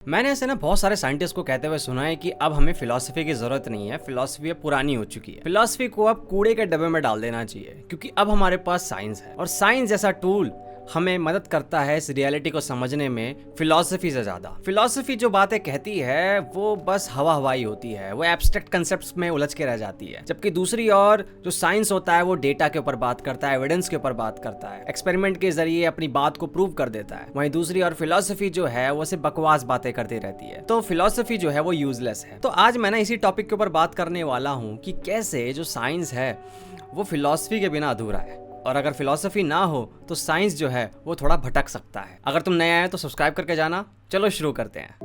मैंने ऐसे ना बहुत सारे साइंटिस्ट को कहते हुए सुना है कि अब हमें फिलॉसफी की जरूरत नहीं है, फिलॉसफी अब पुरानी हो चुकी है, फिलॉसफी को अब कूड़े के डब्बे में डाल देना चाहिए क्योंकि अब हमारे पास साइंस है और साइंस जैसा टूल हमें मदद करता है इस रियलिटी को समझने में फिलॉसफी से ज्यादा। फिलॉसफी जो बातें कहती है वो बस हवा हवाई होती है, वो एब्स्ट्रैक्ट कंसेप्ट्स में उलझ के रह जाती है, जबकि दूसरी ओर जो साइंस होता है वो डेटा के ऊपर बात करता है, एविडेंस के ऊपर बात करता है, एक्सपेरिमेंट के जरिए अपनी बात को प्रूव कर देता है। वहीं दूसरी ओर फिलॉसफी जो है वो सिर्फ बकवास बातें करती रहती है, तो फिलॉसफी जो है वो यूजलेस है। तो आज मैं ना इसी टॉपिक के ऊपर बात करने वाला हूँ कि कैसे जो साइंस है वो फिलॉसफी के बिना अधूरा है, और अगर फिलॉसफी ना हो तो साइंस जो है वो थोड़ा भटक सकता है। अगर तुम नए आए तो सब्सक्राइब करके जाना। चलो शुरू करते हैं।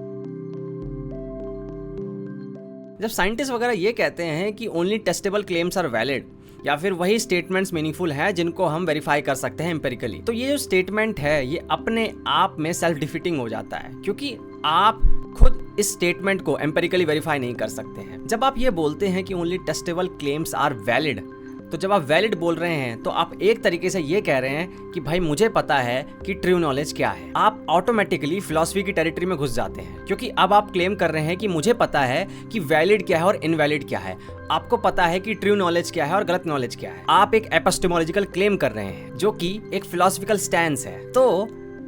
जब साइंटिस्ट वगैरह ये कहते हैं कि only testable claims are valid, या फिर वही स्टेटमेंट्स मीनिंगफुल हैं जिनको हम वेरीफाई कर सकते हैं एम्पेरिकली, तो ये जो स्टेटमेंट है ये अपने आप में सेल्फ डिफीटिंग हो जाता है, क्योंकि आप खुद इस स्टेटमेंट को एम्पेरिकली वेरीफाई नहीं कर सकते हैं। जब आप ये बोलते हैं कि only testable claims are valid, तो जब आप वैलिड बोल रहे हैं तो आप एक तरीके से ये कह रहे हैं कि भाई मुझे पता है कि ट्रू नॉलेज क्या है। आप ऑटोमेटिकली फिलॉसफी की टेरिटरी में घुस जाते हैं, क्योंकि अब आप क्लेम कर रहे हैं कि मुझे पता है कि वैलिड क्या है और इनवैलिड क्या है। आपको पता है कि ट्रू नॉलेज क्या है और गलत नॉलेज क्या है। आप एक एपिस्टेमोलॉजिकल क्लेम कर रहे हैं जो कि एक फिलॉसफिकल स्टैंस है। तो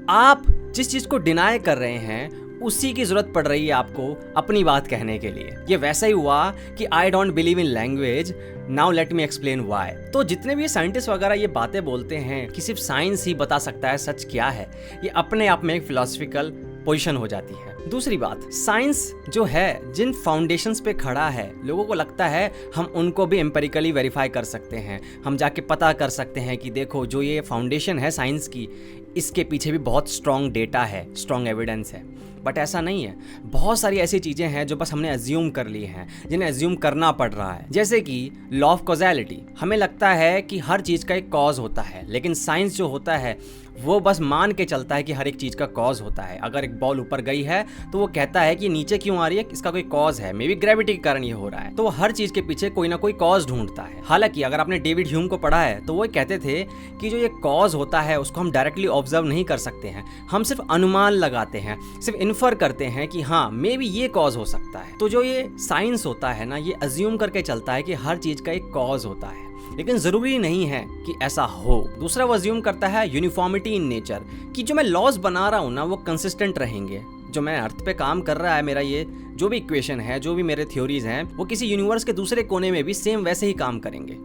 आप जिस चीज को डिनाई कर रहे हैं उसी की जरूरत पड़ रही है आपको अपनी बात कहने के लिए। ये वैसा ही हुआ कि I don't believe in language, now let me explain why. तो जितने भी साइंटिस्ट वगैरह ये बातें बोलते हैं कि सिर्फ साइंस ही बता सकता है सच क्या है, ये अपने आप में एक फिलॉसफिकल पोजीशन हो जाती है। दूसरी बात, साइंस जो है जिन फाउंडेशंस पे खड़ा है, लोगों को लगता है हम उनको भी एम्पेरिकली वेरीफाई कर सकते हैं, हम जाके पता कर सकते हैं कि देखो जो ये फाउंडेशन है साइंस की, इसके पीछे भी बहुत स्ट्रॉन्ग डेटा है, स्ट्रॉन्ग एविडेंस है। बट ऐसा नहीं है। बहुत सारी ऐसी चीज़ें हैं जो बस हमने अज्यूम कर ली हैं, जिन्हें अज्यूम करना पड़ रहा है, जैसे कि लॉ ऑफ कॉजेलिटी। हमें लगता है कि हर चीज़ का एक कॉज होता है, लेकिन साइंस जो होता है वो बस मान के चलता है कि हर एक चीज़ का कॉज होता है। अगर एक बॉल ऊपर गई है तो वो कहता है कि नीचे क्यों आ रही है, इसका कोई कॉज है, मे बी ग्रेविटी के कारण ये हो रहा है। तो वो हर चीज़ के पीछे कोई ना कोई कॉज ढूंढता है। हालांकि अगर आपने डेविड ह्यूम को पढ़ा है तो वो कहते थे कि जो ये कॉज होता है उसको हम डायरेक्टली ऑब्जर्व नहीं कर सकते हैं, हम सिर्फ अनुमान लगाते हैं, सिर्फ इन्फर करते हैं कि हाँ मे बी ये कॉज हो सकता है। तो जो ये साइंस होता है ना, ये अज्यूम करके चलता है कि हर चीज़ का एक कॉज होता है, लेकिन जरूरी नहीं है कि ऐसा हो। दूसरा, वो अज्यूम करता है यूनिफॉर्मिटी इन नेचर, कि जो मैं लॉज बना रहा हूँ ना वो कंसिस्टेंट रहेंगे। जो मैं अर्थ पे काम कर रहा है, मेरा ये जो भी इक्वेशन है, जो भी मेरे थ्योरीज हैं, वो किसी यूनिवर्स के दूसरे कोने में भी सेम वैसे ही काम करेंगे।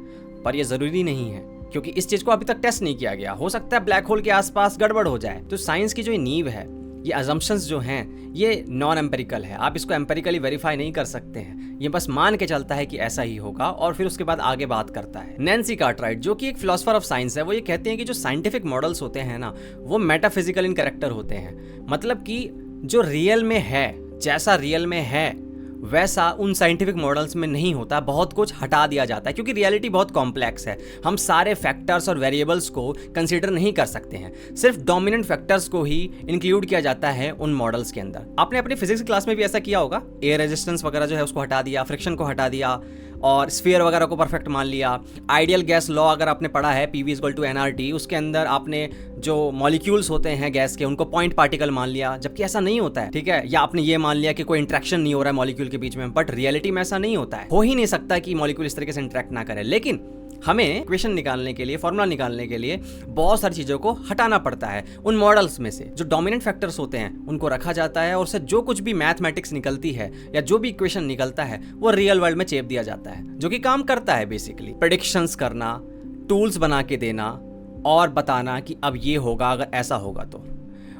पर ये जरूरी नहीं है, क्योंकि इस चीज को अभी तक टेस्ट नहीं किया गया। हो सकता है ब्लैक होल के आसपास गड़बड़ हो जाए। तो साइंस की जो नींव है, ये अजम्पशंस जो हैं, ये नॉन एम्पेरिकल है। आप इसको एम्पेरिकली वेरीफाई नहीं कर सकते हैं, ये बस मान के चलता है कि ऐसा ही होगा और फिर उसके बाद आगे बात करता है। नैन्सी कार्टराइट, जो कि एक फिलोसोफर ऑफ साइंस है, वो ये कहते हैं कि जो साइंटिफिक मॉडल्स होते हैं ना, वो मेटाफिजिकल इन कैरेक्टर होते हैं। मतलब कि जो रियल में है, जैसा रियल में है वैसा उन साइंटिफिक मॉडल्स में नहीं होता, बहुत कुछ हटा दिया जाता है, क्योंकि रियलिटी बहुत कॉम्प्लेक्स है। हम सारे फैक्टर्स और वेरिएबल्स को कंसीडर नहीं कर सकते हैं, सिर्फ डोमिनेंट फैक्टर्स को ही इंक्लूड किया जाता है उन मॉडल्स के अंदर। आपने अपनी फिजिक्स क्लास में भी ऐसा किया होगा, एयर रेजिस्टेंस वगैरह जो है उसको हटा दिया, फ्रिक्शन को हटा दिया और स्फीयर वगैरह को परफेक्ट मान लिया। आइडियल गैस लॉ अगर आपने पढ़ा है, PV = nRT, उसके अंदर आपने जो मॉलिक्यूल्स होते हैं गैस के, उनको पॉइंट पार्टिकल मान लिया, जबकि ऐसा नहीं होता है। ठीक है, या आपने ये मान लिया कि कोई इंटरेक्शन नहीं हो रहा है मॉलिक्यूल के बीच में, बट रियलिटी में ऐसा नहीं होता है। हो ही नहीं सकता कि मॉलिक्यूल इस तरीके से इंटरेक्ट ना करे। लेकिन हमें इक्वेशन निकालने के लिए, फॉर्मूला निकालने के लिए बहुत सारी चीज़ों को हटाना पड़ता है। उन मॉडल्स में से जो डोमिनेंट फैक्टर्स होते हैं उनको रखा जाता है, और उससे जो कुछ भी मैथमेटिक्स निकलती है या जो भी इक्वेशन निकलता है वो रियल वर्ल्ड में चेप दिया जाता है, जो कि काम करता है बेसिकली प्रेडिक्शंस करना, टूल्स बना के देना और बताना कि अब ये होगा, अगर ऐसा होगा तो।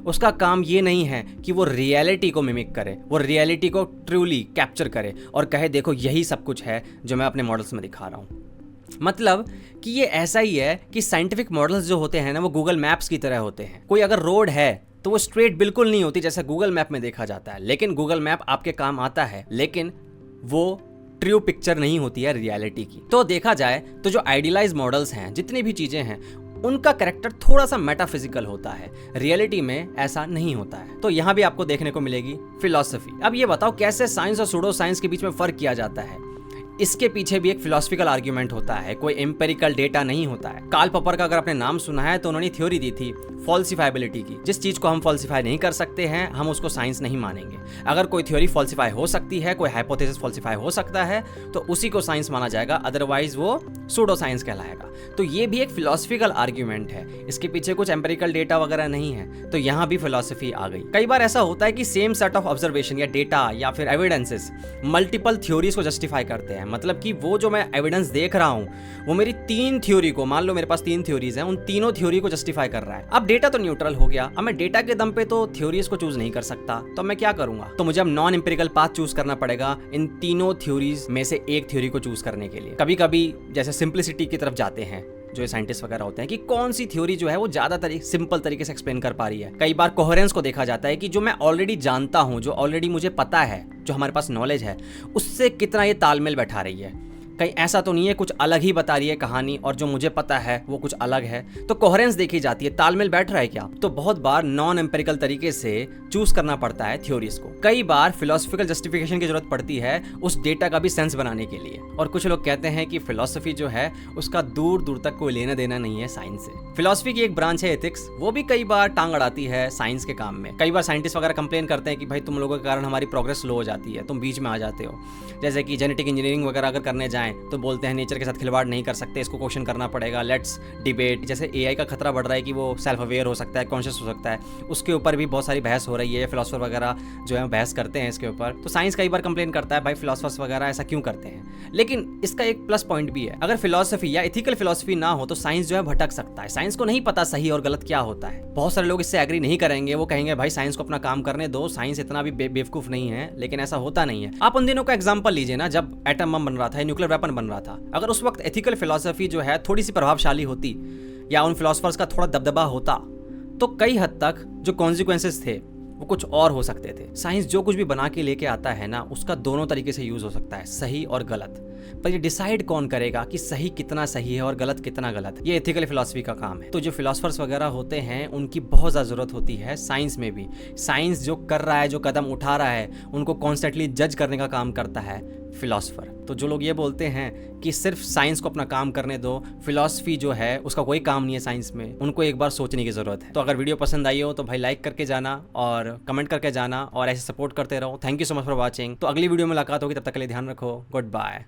उसका काम ये नहीं है कि वो रियलिटी को मिमिक करे, वो रियलिटी को ट्रूली कैप्चर करे और कहे देखो यही सब कुछ है जो मैं अपने मॉडल्स में दिखा रहा हूँ। मतलब कि ये ऐसा ही है कि साइंटिफिक मॉडल्स जो होते हैं ना, वो गूगल मैप्स की तरह होते हैं। कोई अगर रोड है तो वो स्ट्रेट बिल्कुल नहीं होती जैसा गूगल मैप में देखा जाता है, लेकिन गूगल मैप आपके काम आता है, लेकिन वो ट्रू पिक्चर नहीं होती है रियलिटी की। तो देखा जाए तो जो आइडियलाइज मॉडल्स हैं, जितनी भी चीजें हैं, उनका कैरेक्टर थोड़ा सा मेटाफिजिकल होता है, रियलिटी में ऐसा नहीं होता है। तो यहाँ भी आपको देखने को मिलेगी फिलॉसफी। अब ये बताओ कैसे साइंस और सूडो साइंस के बीच में फर्क किया जाता है। इसके पीछे भी एक फिलोसफिकल आर्ग्यूमेंट होता है, कोई एम्पेरिकल डेटा नहीं होता है। कार्ल पॉपर का अगर आपने नाम सुना है तो उन्होंने थ्योरी दी थी फॉल्सिफाइबिलिटी की। जिस चीज को हम फॉल्सिफाई नहीं कर सकते हैं हम उसको साइंस नहीं मानेंगे। अगर कोई थ्योरी फॉल्सिफाई हो सकती है, कोई हाइपोथेसिस फॉल्सिफाई हो सकता है तो उसी को साइंस माना जाएगा, अदरवाइज वो सूडो साइंस कहलाएगा। तो ये भी एक फिलोसफिकल आर्ग्यूमेंट है, इसके पीछे कुछ एम्पेरिकल डेटा वगैरह नहीं है, तो यहाँ भी फिलोसफी आ गई। कई बार ऐसा होता है कि सेम सेट ऑफ ऑब्जर्वेशन या डेटा या फिर एविडेंसेस मल्टीपल थ्योरीज को जस्टिफाई करते हैं। मतलब कि वो जो मैं एविडेंस देख रहा हूँ वो मेरी 3 थ्योरी को, मान लो मेरे पास 3 थ्योरीज हैं, उन तीनों थ्योरी को जस्टिफाई कर रहा है। अब डेटा तो न्यूट्रल हो गया, अब मैं डेटा के दम पे तो थ्योरीज को चूज नहीं कर सकता, तो मैं क्या करूंगा? तो मुझे अब नॉन एम्पिरिकल पाथ चूज करना पड़ेगा इन तीनों थ्योरीज में से एक थ्योरी को चूज करने के लिए। कभी कभी जैसे सिंप्लिसिटी की तरफ जाते हैं जो साइंटिस्ट वगैरह होते हैं कि कौन सी थ्योरी जो है वो ज्यादा सिंपल तरीके से एक्सप्लेन कर पा रही है। कई बार कोहेरेंस को देखा जाता है कि जो मैं ऑलरेडी जानता हूं, जो ऑलरेडी मुझे पता है, जो हमारे पास नॉलेज है, उससे कितना ये तालमेल बैठा रही है। कहीं ऐसा तो नहीं है कुछ अलग ही बता रही है कहानी और जो मुझे पता है वो कुछ अलग है, तो कोहेरेंस देखी जाती है, तालमेल बैठ रहा है क्या। तो बहुत बार नॉन एम्पेरिकल तरीके से चूज करना पड़ता है थ्योरीज को। कई बार फिलोसफिकल जस्टिफिकेशन की जरूरत पड़ती है उस डेटा का भी सेंस बनाने के लिए। और कुछ लोग कहते हैं कि फिलोसफी जो है उसका दूर दूर तक कोई लेना देना नहीं है साइंस से। फिलोसफी की एक ब्रांच है एथिक्स, वो भी कई बार टांग अड़ाती है साइंस के काम में। कई बार साइंटिस्ट वगैरह कंप्लेन करते हैं कि भाई तुम लोगों के कारण हमारी प्रोग्रेस स्लो हो जाती है, तुम बीच में आ जाते हो। जैसे कि जेनेटिक इंजीनियरिंग वगैरह अगर करने जाएं तो बोलते हैं नेचर के साथ खिलवाड़ नहीं कर सकते, इसको क्वेश्चन करना पड़ेगा, लेट्स डिबेट। जैसे एआई का खतरा बढ़ रहा है कि वो सेल्फ अवेयर हो सकता है, कॉन्शियस हो सकता है, उसके ऊपर भी बहुत सारी बहस हो रही है। फिलोसफर वगैरह जो है बहस करते हैं इसके ऊपर। तो साइंस कई बार कंप्लेन करता है भाई फिलोसफर्स वगैरह ऐसा क्यों करते हैं। लेकिन इसका एक प्लस पॉइंट भी है, अगर फिलोसफी या एथिकल फिलोसफी ना हो तो साइंस जो है भटक सकता है। साइंस को नहीं पता सही और गलत क्या होता है। बहुत सारे लोग इससे एग्री नहीं करेंगे, वो कहेंगे भाई साइंस को अपना काम करने दो, साइंस इतना भी बेवकूफ नहीं है। लेकिन ऐसा होता नहीं है। आप उन दिनों का एग्जांपल लीजिए ना, जब एटम बम बन रहा था, न्यूक्लियर वेपन बन रहा था। अगर उस वक्त एथिकल फिलोसफी जो है थोड़ी सी प्रभावशाली होती या उन फिलोसफर्स का थोड़ा दबदबा होता तो कई हद तक जो कॉन्सिक्वेंसेस थे वो कुछ और हो सकते थे। साइंस जो कुछ भी बना के लेके आता है ना, उसका दोनों तरीके से यूज हो सकता है, सही और गलत। पर ये डिसाइड कौन करेगा कि सही कितना सही है और गलत कितना गलत, ये एथिकल फिलॉसफी का काम है। तो जो फिलोसफर्स वगैरह होते हैं उनकी बहुत ज़्यादा ज़रूरत होती है साइंस में भी। साइंस जो कर रहा है, जो कदम उठा रहा है, उनको कॉन्स्टेंटली जज करने का काम करता है फिलोसफर। तो जो लोग ये बोलते हैं कि सिर्फ साइंस को अपना काम करने दो, फिलॉसफी जो है उसका कोई काम नहीं है साइंस में, उनको एक बार सोचने की ज़रूरत है। तो अगर वीडियो पसंद आई हो तो भाई लाइक करके जाना और कमेंट करके जाना और ऐसे सपोर्ट करते रहो। Thank you so much for watching. तो अगली वीडियो में मुलाकात होगी, तब तक के लिए ध्यान रखो। Good bye.